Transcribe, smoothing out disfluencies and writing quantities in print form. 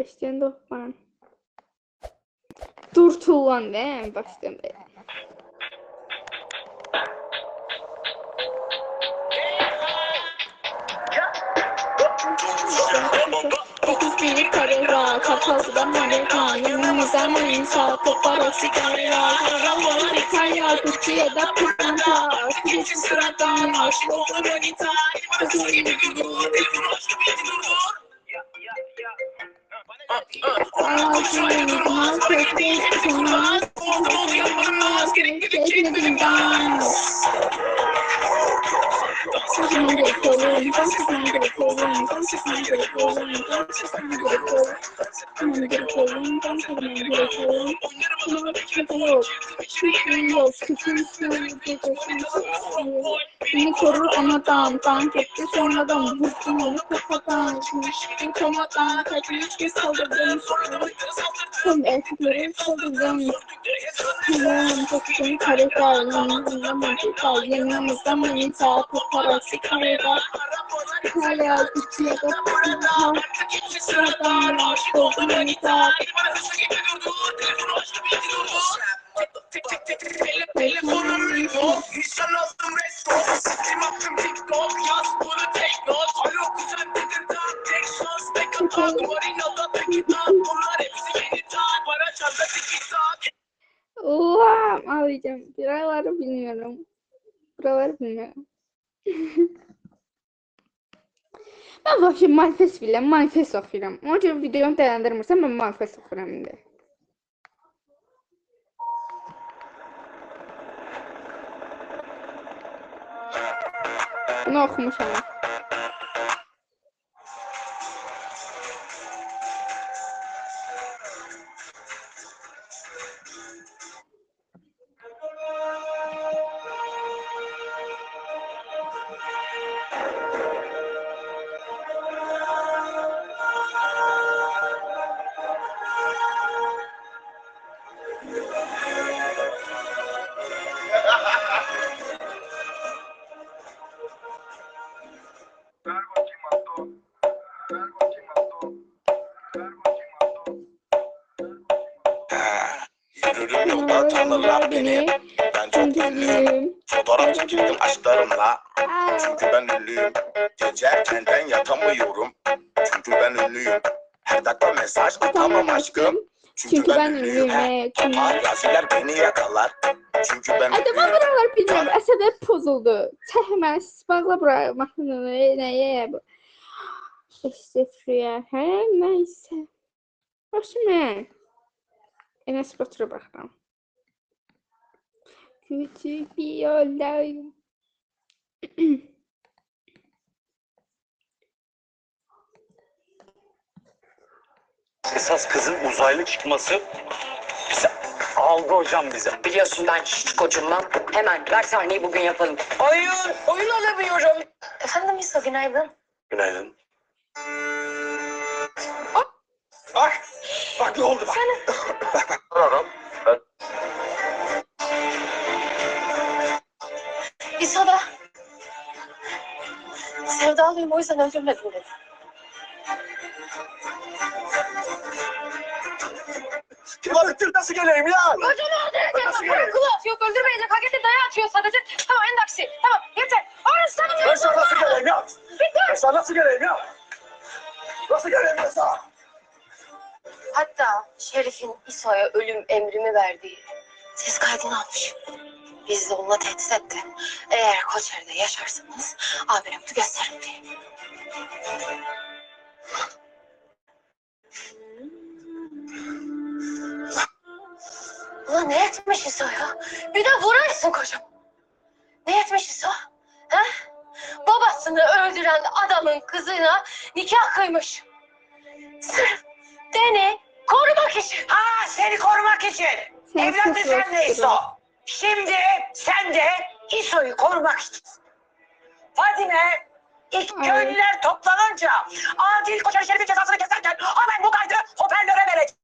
Başlayan dokman. Dur tuğlan ne? Başlayan da. Kutuzluyu karela, kapalıdan mareka, yanımızdan insa, koparası karela, havalı hikaya, kutuya da pırlanta, kırıcı sıradan, aşkı bonita, Ağacımdan köşkü çıkmaz, kesmedim dans. Çıkmam gerekiyorum, ben çıkmam gerekiyorum, ben çıkmam gerekiyorum, ben çıkmam gerekiyorum. Çıkmam gerekiyorum, ben çıkmam gerekiyorum. Ama çıkmam yok, çıkmam yok, çıkmam yok. Beni korur anadan, tank etti sonradan, vurdum onu kafadan. Komadan, kaçmış ki saldırdım. Tüm erkekleri saldırdım. Kulağım kokuşun karekar, yanımızda mantıklar, yanımızda manita, koparası karekar. Hala küçüğe de kırmızı, sıradan aşk oldu manita. Oha, ağlayacağım. Buraları bilmiyorum. Buraları bilmiyorum. Ben vahşi manifest biləm, manifest oxuyuram. Onun üçün videonu dəyəndirmirsəm, mən manifest oxuyuram indi. Bunu oxumuşam. Yürürüm yolda tanırlar beni. Ben çok ünlüyüm. Fotoğraf çekildim aşklarımla. Çünkü ben ünlüyüm. Gece erkenden yatamıyorum. Çünkü ben ünlüyüm. Her dakika mesaj atamam aşkım. Çünkü ben ünlüyüm. Paparazziler beni yakalar. Çünkü ben ünlüyüm. Adama buralar bilmiyorum. Əsəbət pozuldu. Çəkməz. Bağla buraya maşını. Nəyə bu? Şifriyə. Hə, nəysə. Başımı. Enes Batur'a bakalım. Küçük bir yoldayım. Esas kızın uzaylı çıkması bize aldı hocam bize. Biliyorsun ben hiç kocunmam. Hemen ver sahneyi bugün yapalım. Hayır, oyun alamıyorum. Efendim İsa günaydın. Günaydın. Bak, bak ne oldu bak. Bak. İsa da sevdalıyım o yüzden öldürmedim dedi. Kim öldür nasıl geleyim ya? Kocunu öldüreceğim. Kulağı yok öldürmeyecek. Hakikaten dayağı atıyor sadece. Tamam en aksi. Tamam yeter. Orası tamam. Ben sana nasıl geleyim ya? Ben sana nasıl geleyim ya? Nasıl geleyim ben sana? Hatta Şerif'in İsa'ya ölüm emrimi verdiği ses kaydını almış. Biz de onunla tehdit etti. Eğer Koçeri'de yaşarsanız abimimizi gösteririm diye. Ulan ne etmiş İsa ya? Bir de vurarsın kocam. Ne etmiş İsa? He? Babasını öldüren adamın kızına nikah kıymış. Sırf beni korumak için. Ha, seni korumak için. Evladı sen de İso. Şimdi sen de İso'yu korumak için. Fadime ilk köylüler toplanınca adil Koçer Şerif'in cezasını keserken hemen bu kaydı hoparlöre verecek.